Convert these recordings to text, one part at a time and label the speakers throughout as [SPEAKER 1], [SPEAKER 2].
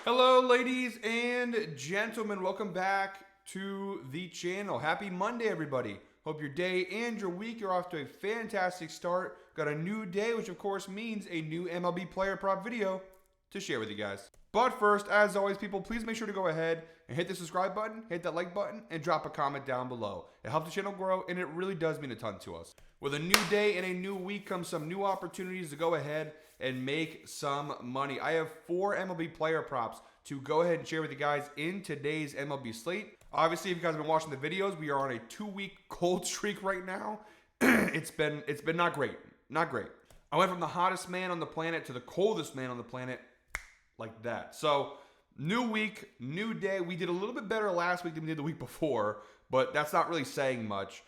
[SPEAKER 1] Hello, ladies and gentlemen. Welcome back to the channel. Happy Monday, everybody. Hope your day and your week are off to a fantastic start. Got a new day, which of course means a new MLB Player Prop video to share with you guys. But first, as always, people, please make sure to go ahead and hit the subscribe button, hit that like button, and drop a comment down below. It helps the channel grow, and it really does mean a ton to us. With a new day and a new week comes some new opportunities to go ahead and make some money. I have 4 MLB player props to go ahead and share with you guys in today's MLB slate. Obviously, if you guys have been watching the videos, we are on a 2-week cold streak right now. It's been not great. Not great. I went from the hottest man on the planet to the coldest man on the planet like that. So, new week, new day. We did a little bit better last week than we did the week before, but that's not really saying much.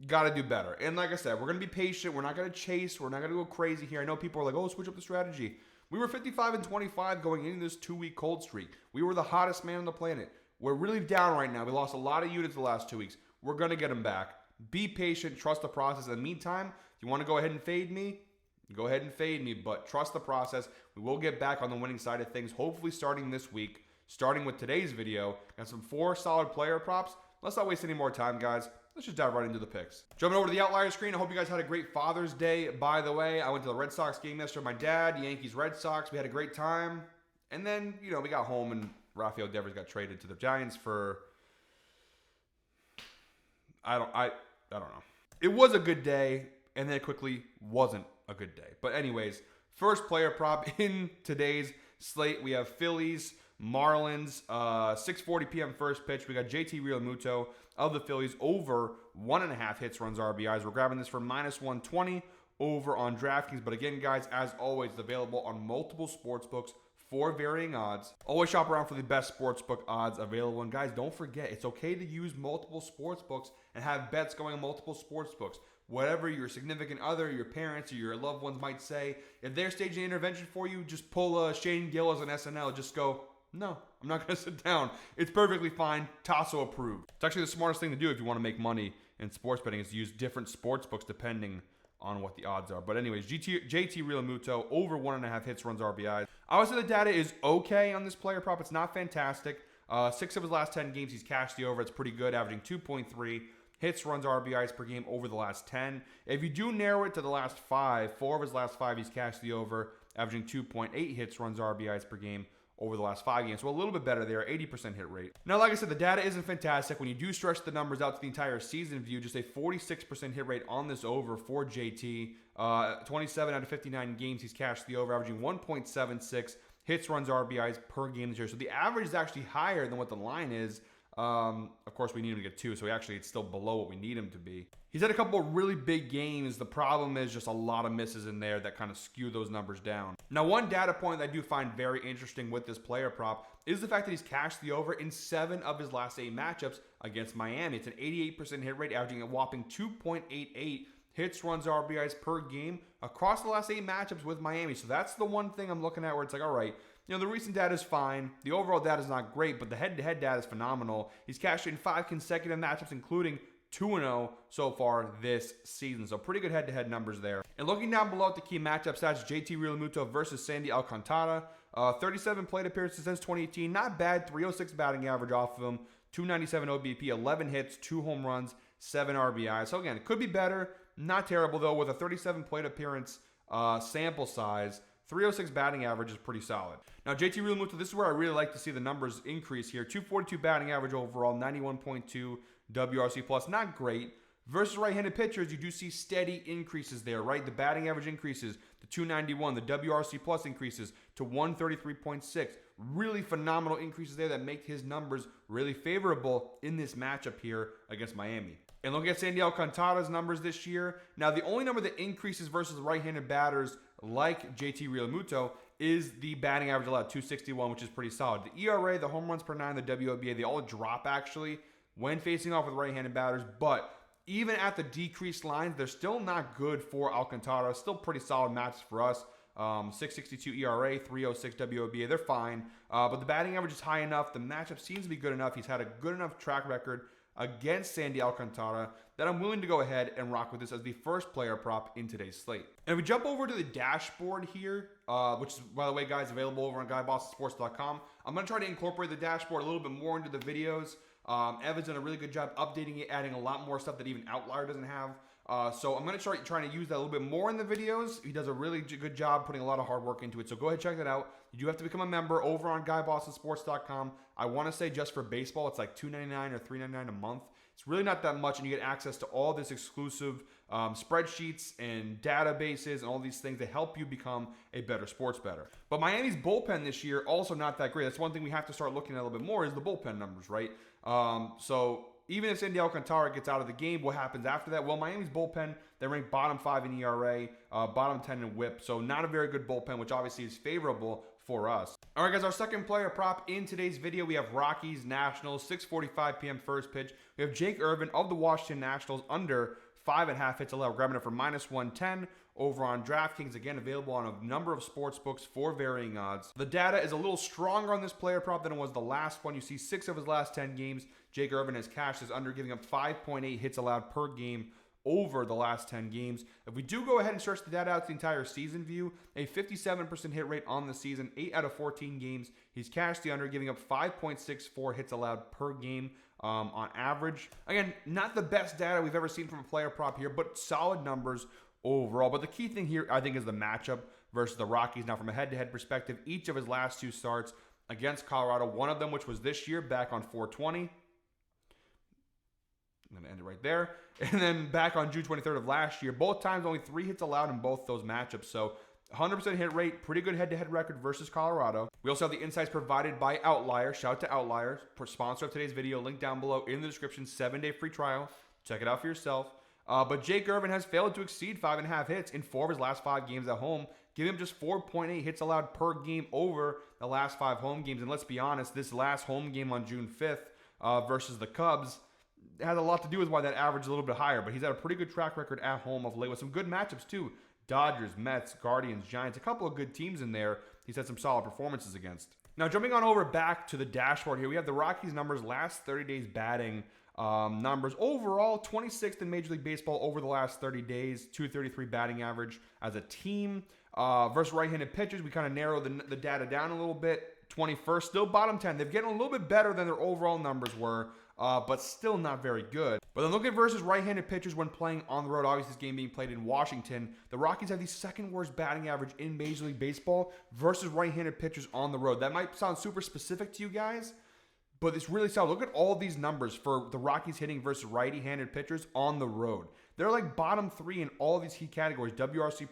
[SPEAKER 1] Got to do better. And like I said, we're going to be patient. We're not going to chase. We're not going to go crazy here. I know people are like, oh, switch up the strategy. We were 55-25 going into this 2-week cold streak. We were the hottest man on the planet. We're really down right now. We lost a lot of units the last 2 weeks. We're going to get them back. Be patient. Trust the process. In the meantime, if you want to go ahead and fade me, go ahead and fade me, but trust the process. We will get back on the winning side of things, hopefully starting this week, starting with today's video. Got some 4 solid player props. Let's not waste any more time, guys. Let's just dive right into the picks. Jumping over to the outlier screen, I hope you guys had a great Father's Day. By the way, I went to the Red Sox game yesterday with my dad, Yankees, Red Sox. We had a great time. And then, we got home and Rafael Devers got traded to the Giants for, I don't know. It was a good day, and then it quickly wasn't a good day. But anyways, first player prop in today's slate, we have Phillies, Marlins, 6:40 p.m. first pitch. We got JT Realmuto of the Phillies over 1.5 hits, runs, RBIs. We're grabbing this for -120 over on DraftKings. But again, guys, as always, it's available on multiple sports books for varying odds. Always shop around for the best sportsbook odds available. And guys, don't forget, it's okay to use multiple sports books and have bets going on multiple sports books. Whatever your significant other, your parents, or your loved ones might say, if they're staging an intervention for you, just pull Shane Gillis on SNL. Just go, no, I'm not going to sit down. It's perfectly fine. Tasso approved. It's actually the smartest thing to do if you want to make money in sports betting is to use different sports books depending on what the odds are. But anyways, JT Realmuto over 1.5 hits, runs, RBIs. Obviously, the data is okay on this player prop. It's not fantastic. 6 of his last 10 games, he's cashed the over. It's pretty good, averaging 2.3 hits, runs, RBIs per game over the last 10. If you do narrow it to the last 5, 4 of his last 5, he's cashed the over, averaging 2.8 hits, runs, RBIs per game over the last 5 games. So a little bit better there, 80% hit rate. Now, like I said, the data isn't fantastic. When you do stretch the numbers out to the entire season view, just a 46% hit rate on this over for JT. 27 out of 59 games, he's cashed the over, averaging 1.76 hits, runs, RBIs per game this year. So the average is actually higher than what the line is. Of course, we need him to get 2, so it's still below what we need him to be. He's had a couple of really big games. The problem is just a lot of misses in there that kind of skew those numbers down. Now, one data point that I do find very interesting with this player prop is the fact that he's cashed the over in 7 of his last 8 matchups against Miami. It's an 88% hit rate, averaging a whopping 2.88 hits, runs, RBIs per game across the last 8 matchups with Miami. So that's the one thing I'm looking at where it's like, all right, the recent data is fine. The overall data is not great, but the head-to-head data is phenomenal. He's cashed in 5 consecutive matchups, including 2-0 so far this season. So pretty good head-to-head numbers there. And looking down below at the key matchup stats, JT Realmuto versus Sandy Alcantara. 37 plate appearances since 2018. Not bad. 306 batting average off of him. 297 OBP, 11 hits, 2 home runs, 7 RBIs. So again, it could be better. Not terrible, though, with a 37 plate appearance sample size. 306 batting average is pretty solid. Now, JT Realmuto, this is where I really like to see the numbers increase here. 242 batting average overall, 91.2 WRC plus. Not great. Versus right-handed pitchers, you do see steady increases there, right? The batting average increases to 291. The WRC plus increases to 133.6. Really phenomenal increases there that make his numbers really favorable in this matchup here against Miami. And look at Sandy Alcantara's numbers this year. Now, the only number that increases versus right-handed batters like JT Realmuto is the batting average allowed, 261, which is pretty solid. The ERA, the home runs per 9, the WOBA, they all drop actually when facing off with right-handed batters. But even at the decreased lines, they're still not good for Alcantara. Still pretty solid matches for us. 6.62 ERA, 3.06 WOBA. They're fine. But the batting average is high enough. The matchup seems to be good enough. He's had a good enough track record against Sandy Alcantara that I'm willing to go ahead and rock with this as the first player prop in today's slate. And if we jump over to the dashboard here, which is, by the way, guys, available over on GuyBostonSports.com, I'm going to try to incorporate the dashboard a little bit more into the videos. Evan's done a really good job updating it, adding a lot more stuff that even Outlier doesn't have. So I'm going to start trying to use that a little bit more in the videos. He does a really good job putting a lot of hard work into it. So go ahead and check that out. You do have to become a member over on GuyBostonSports.com. I want to say just for baseball, it's like $2.99 or $3.99 a month. It's really not that much, and you get access to all this exclusive spreadsheets and databases and all these things that help you become a better sports bettor. But Miami's bullpen this year, also not that great. That's one thing we have to start looking at a little bit more is the bullpen numbers, right? So even if Sandy Alcantara gets out of the game, what happens after that? Well, Miami's bullpen, they rank bottom 5 in ERA, bottom 10 in WHIP, so not a very good bullpen, which obviously is favorable for us. All right, guys, our second player prop in today's video, we have Rockies Nationals, 6:45 p.m. first pitch. We have Jake Irvin of the Washington Nationals under 5.5 hits allowed. We're grabbing it for -110 over on DraftKings. Again, available on a number of sports books for varying odds. The data is a little stronger on this player prop than it was the last one. You see 6 of his last 10 games, Jake Irvin has cashed his under, giving up 5.8 hits allowed per game over the last 10 games. If we do go ahead and search the data out to the entire season view, a 57% hit rate on the season, 8 out of 14 games. He's cashed the under, giving up 5.64 hits allowed per game on average. Again, not the best data we've ever seen from a player prop here, but solid numbers overall. But the key thing here, I think, is the matchup versus the Rockies. Now, from a head-to-head perspective, each of his last 2 starts against Colorado, one of them, which was this year, back on 4/20. I'm going to end it right there. And then back on June 23rd of last year, both times only 3 hits allowed in both those matchups. So 100% hit rate, pretty good head-to-head record versus Colorado. We also have the insights provided by Outlier. Shout out to Outlier, sponsor of today's video. Link down below in the description. 7-day free trial. Check it out for yourself. But Jake Irvin has failed to exceed 5.5 hits in 4 of his last 5 games at home, giving him just 4.8 hits allowed per game over the last 5 home games. And let's be honest, this last home game on June 5th versus the Cubs has a lot to do with why that average is a little bit higher, but he's had a pretty good track record at home of late with some good matchups too. Dodgers, Mets, Guardians, Giants, a couple of good teams in there he's had some solid performances against. Now, jumping on over back to the dashboard here, we have the Rockies numbers, last 30 days batting numbers. Overall, 26th in Major League Baseball over the last 30 days, 233 batting average as a team. Versus right-handed pitchers, we kind of narrowed the data down a little bit. 21st, still bottom 10. They're getting a little bit better than their overall numbers were, but still not very good. But then look at versus right-handed pitchers when playing on the road. Obviously, this game being played in Washington. The Rockies have the second worst batting average in Major League Baseball versus right-handed pitchers on the road. That might sound super specific to you guys, but it's really solid. Look at all these numbers for the Rockies hitting versus righty-handed pitchers on the road. They're like bottom 3 in all of these key categories. WRC+,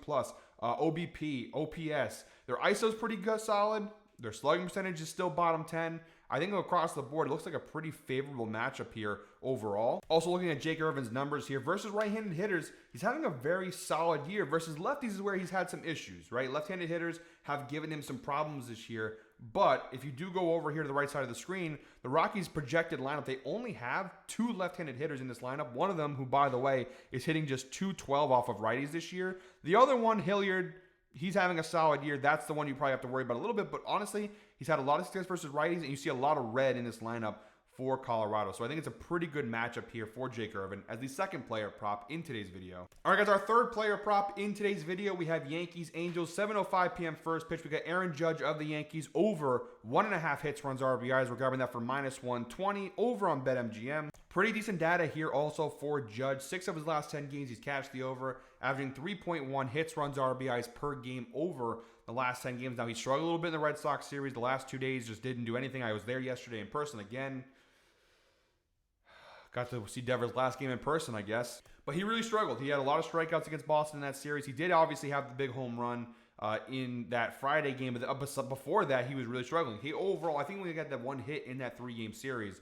[SPEAKER 1] OBP, OPS. Their ISO is pretty good, solid. Their slugging percentage is still bottom 10. I think across the board, it looks like a pretty favorable matchup here overall. Also looking at Jake Irvin's numbers here, versus right-handed hitters, he's having a very solid year. Versus lefties is where he's had some issues, right? Left-handed hitters have given him some problems this year. But if you do go over here to the right side of the screen, the Rockies' projected lineup, they only have 2 left-handed hitters in this lineup. One of them, who, by the way, is hitting just .212 off of righties this year. The other one, Hilliard, he's having a solid year. That's the one you probably have to worry about a little bit. But honestly, he's had a lot of success versus righties, and you see a lot of red in this lineup for Colorado. So I think it's a pretty good matchup here for Jake Irvin as the second player prop in today's video. All right, guys, our third player prop in today's video, we have Yankees Angels, 7:05 p.m. first pitch. We got Aaron Judge of the Yankees over 1.5 hits, runs, RBIs. We're grabbing that for -120 over on BetMGM. Pretty decent data here also for Judge. 6 of his last 10 games, he's cashed the over, averaging 3.1 hits, runs, RBIs per game over the last 10 games. Now, he struggled a little bit in the Red Sox series. The last 2 days just didn't do anything. I was there yesterday in person again. Got to see Devers' last game in person, I guess. But he really struggled. He had a lot of strikeouts against Boston in that series. He did obviously have the big home run in that Friday game. But before that, he was really struggling. He overall, I think we got that 1 hit in that 3-game series.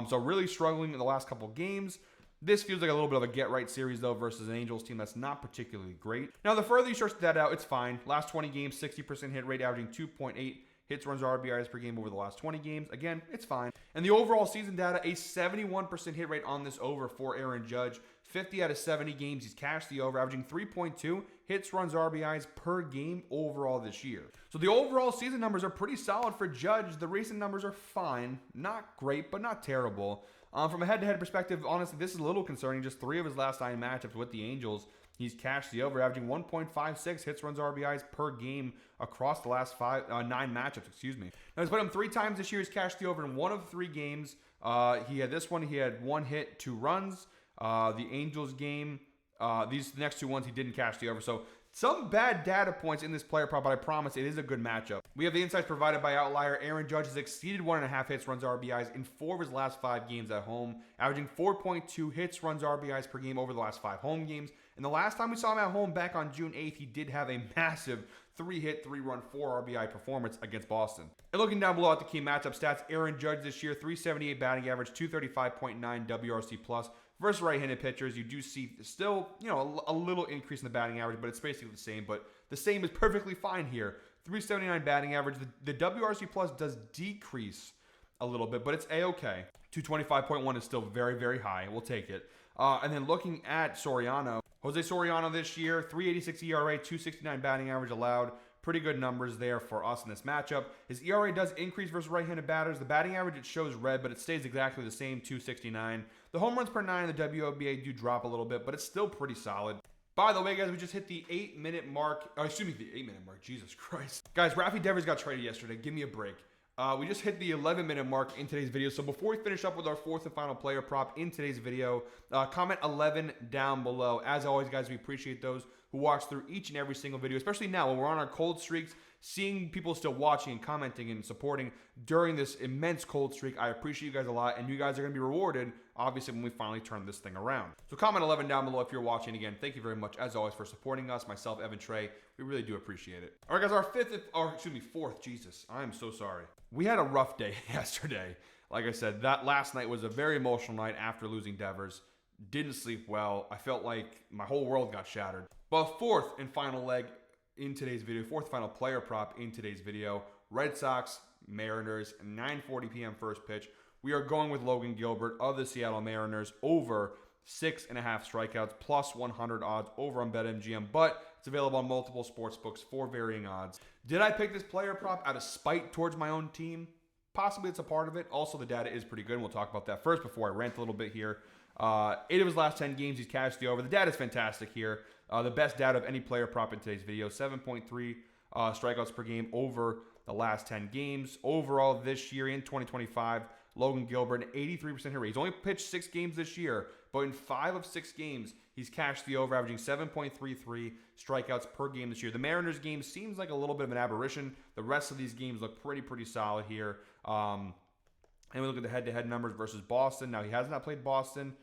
[SPEAKER 1] So really struggling in the last couple games. This feels like a little bit of a get-right series, though, versus an Angels team that's not particularly great. Now, the further you stretch that out, it's fine. Last 20 games, 60% hit rate, averaging 2.8 hits, runs, RBIs per game over the last 20 games. Again, it's fine. And the overall season data, a 71% hit rate on this over for Aaron Judge. 50 out of 70 games, he's cashed the over, averaging 3.2 hits, runs, RBIs per game overall this year. So the overall season numbers are pretty solid for Judge. The recent numbers are fine. Not great, but not terrible. From a head-to-head perspective, honestly, this is a little concerning. Just 3 of his last 9 matchups with the Angels, he's cashed the over, averaging 1.56 hits, runs, RBIs per game across the last 9 matchups. Now, he's played him 3 times this year. He's cashed the over in 1 of 3 games. He had this one. He had 1 hit, 2 runs. The Angels game, these next 2 ones, he didn't cash the over. So some bad data points in this player prop, but I promise it is a good matchup. We have the insights provided by Outlier. Aaron Judge has exceeded 1.5 hits, runs, RBIs in 4 of his last 5 games at home, averaging 4.2 hits, runs, RBIs per game over the last 5 home games. And the last time we saw him at home back on June 8th, he did have a massive 3-hit, 3-run, 4 RBI performance against Boston. And looking down below at the key matchup stats, Aaron Judge this year, 378 batting average, 235.9 WRC plus. Versus right-handed pitchers, you do see still, a little increase in the batting average, but it's basically the same. But the same is perfectly fine here. 379 batting average. The WRC plus does decrease a little bit, but it's A-okay. 225.1 is still very, very high. We'll take it. And then looking at Soriano, Jose Soriano this year, 386 ERA, 269 batting average allowed. Pretty good numbers there for us in this matchup. His ERA does increase versus right-handed batters. The batting average, it shows red, but it stays exactly the same, 269. The home runs per 9 in the WOBA do drop a little bit, but it's still pretty solid. By the way, guys, we just hit the 8-minute mark. The 8-minute mark. Jesus Christ. Guys, Rafi Devers got traded yesterday. Give me a break. We just hit the 11-minute mark in today's video. So before we finish up with our 4th and final player prop in today's video, comment 11 down below. As always, guys, we appreciate those who watch through each and every single video, especially now when we're on our cold streaks, seeing people still watching and commenting and supporting during this immense cold streak. I appreciate you guys a lot, and you guys are going to be rewarded, obviously, when we finally turn this thing around. So comment 11 down below if you're watching. Again, thank you very much, as always, for supporting us, myself, Evan, Trey. We really do appreciate it. All right, guys, our 4th, Jesus, I am so sorry. We had a rough day yesterday. Like I said, that last night was a very emotional night after losing Devers. Didn't sleep well. I felt like my whole world got shattered. But 4th and final leg in today's video, 4th final player prop in today's video, Red Sox, Mariners, 9:40 p.m. first pitch. We are going with Logan Gilbert of the Seattle Mariners over 6.5 strikeouts, plus 100 odds over on BetMGM, but it's available on multiple sports books for varying odds. Did I pick this player prop out of spite towards my own team? Possibly it's a part of it. Also, the data is pretty good, and we'll talk about that first before I rant a little bit here. 8 of his last 10 games, he's cashed the over. The data is fantastic here. The best data of any player prop in today's video, 7.3 strikeouts per game over the last 10 games. Overall, this year in 2025, Logan Gilbert, an 83% hit rate. He's only pitched 6 games this year, but in 5 of 6 games, he's cashed the over, averaging 7.33 strikeouts per game this year. The Mariners game seems like a little bit of an aberration. The rest of these games look pretty solid here. And we look at the head-to-head numbers versus Boston. Now, he has not played Boston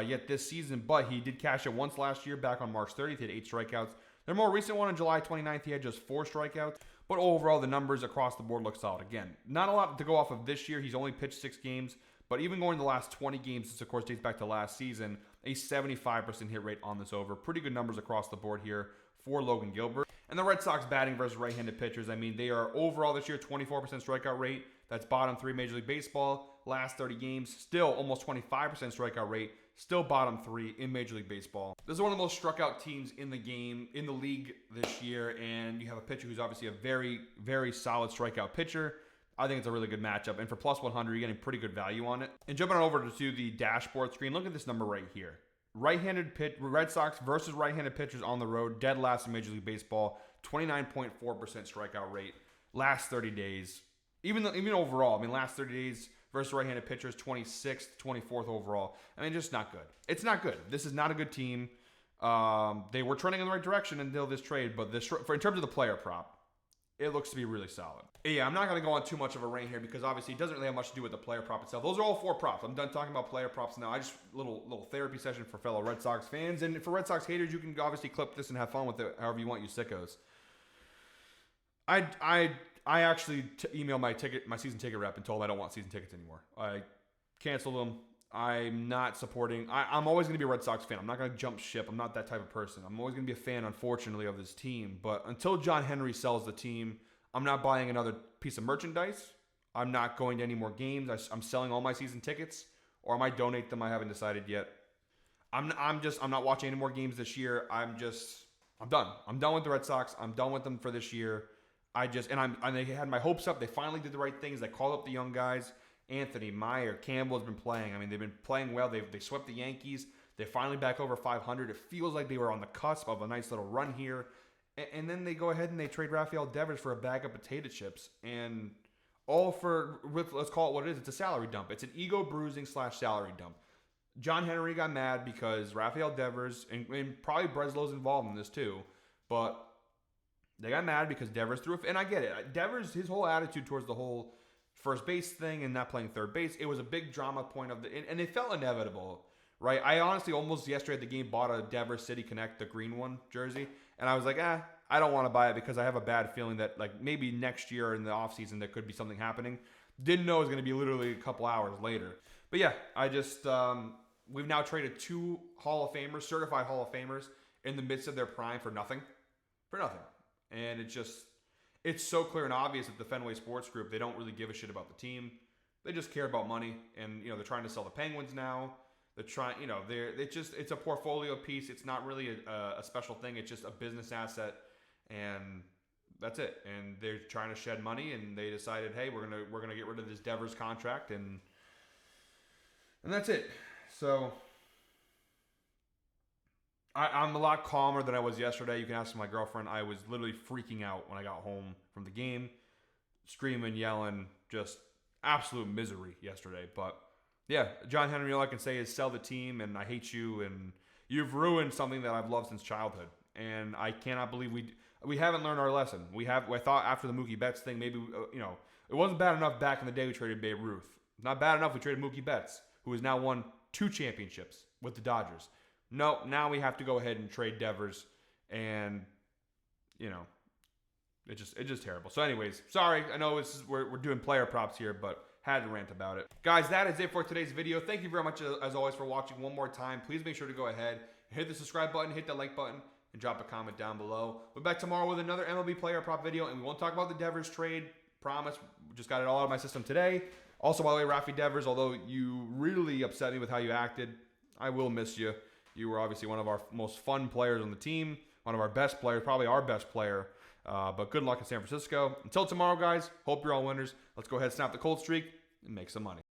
[SPEAKER 1] yet this season, but he did cash it once last year back on March 30th. He had 8 strikeouts. Their more recent one on July 29th, he had just 4 strikeouts. But overall, the numbers across the board look solid. Again, not a lot to go off of this year. He's only pitched 6 games. But even going the last 20 games, this of course dates back to last season, a 75% hit rate on this over. Pretty good numbers across the board here for Logan Gilbert. And the Red Sox batting versus right-handed pitchers, I mean, they are overall this year 24% strikeout rate. That's bottom 3 Major League Baseball. Last 30 games, still almost 25% strikeout rate. Still bottom 3 in Major League Baseball. This is one of the most struck out teams in the game, in the league this year. And you have a pitcher who's obviously a very solid strikeout pitcher. I think it's a really good matchup. And for plus 100, you're getting pretty good value on it. And jumping on over to the dashboard screen, look at this number right here. Red Sox versus right-handed pitchers on the road, dead last in Major League Baseball, 29.4% strikeout rate, last 30 days. Even overall, I mean, last 30 days versus right-handed pitchers, 26th, 24th overall. I mean, just not good. It's not good. This is not a good team. They were trending in the right direction until this trade, but in terms of the player prop, it looks to be really solid. Yeah, I'm not going to go on too much of a rant here because obviously it doesn't really have much to do with the player prop itself. Those are all 4 props. I'm done talking about player props now. I just little therapy session for fellow Red Sox fans. And for Red Sox haters, you can obviously clip this and have fun with it however you want, you sickos. I actually emailed my season ticket rep and told him I don't want season tickets anymore. I canceled them. I'm not supporting. I'm always going to be a Red Sox fan. I'm not going to jump ship. I'm not that type of person. I'm always going to be a fan, unfortunately, of this team. But until John Henry sells the team, I'm not buying another piece of merchandise. I'm not going to any more games. I'm selling all my season tickets, or I might donate them. I haven't decided yet. I'm not watching any more games this year. I'm done. I'm done with the Red Sox. I'm done with them for this year. They had my hopes up. They finally did the right things. They called up the young guys. Anthony, Meyer, Campbell has been playing. I mean, they've been playing well. They swept the Yankees. They're finally back over 500. It feels like they were on the cusp of a nice little run here. And then they go ahead and they trade Rafael Devers for a bag of potato chips. And all for, let's call it what it is. It's a salary dump. It's an ego bruising / salary dump. John Henry got mad because Rafael Devers, and probably Breslow's involved in this too, but they got mad because Devers threw and I get it. Devers, his whole attitude towards the whole first base thing and not playing third base, it was a big drama point of and it felt inevitable, right? I honestly almost yesterday at the game bought a Devers City Connect, the green one jersey, and I was like, I don't want to buy it because I have a bad feeling that like maybe next year in the offseason there could be something happening. Didn't know it was going to be literally a couple hours later. But yeah, I just, we've now traded 2 Hall of Famers, certified Hall of Famers, in the midst of their prime for nothing. For nothing. And it's so clear and obvious that the Fenway Sports Group, they don't really give a shit about the team. They just care about money. And, they're trying to sell the Penguins now. They're trying, it's a portfolio piece. It's not really a special thing. It's just a business asset. And that's it. And they're trying to shed money, and they decided, hey, we're gonna get rid of this Devers contract, and that's it. So I'm a lot calmer than I was yesterday. You can ask my girlfriend. I was literally freaking out when I got home from the game, screaming, yelling, just absolute misery yesterday. But yeah, John Henry, all I can say is sell the team, and I hate you, and you've ruined something that I've loved since childhood. And I cannot believe we haven't learned our lesson. I thought after the Mookie Betts thing, maybe, it wasn't bad enough back in the day we traded Babe Ruth. Not bad enough we traded Mookie Betts, who has now won 2 championships with the Dodgers. No, now we have to go ahead and trade Devers, and, it's just terrible. So anyways, sorry, I know we're doing player props here, but had to rant about it. Guys, that is it for today's video. Thank you very much, as always, for watching one more time. Please make sure to go ahead, hit the subscribe button, hit the like button, and drop a comment down below. We're back tomorrow with another MLB player prop video, and we won't talk about the Devers trade. Promise. Just got it all out of my system today. Also, by the way, Rafi Devers, although you really upset me with how you acted, I will miss you. You were obviously one of our most fun players on the team, one of our best players, probably our best player. But good luck in San Francisco. Until tomorrow, guys, hope you're all winners. Let's go ahead and snap the cold streak and make some money.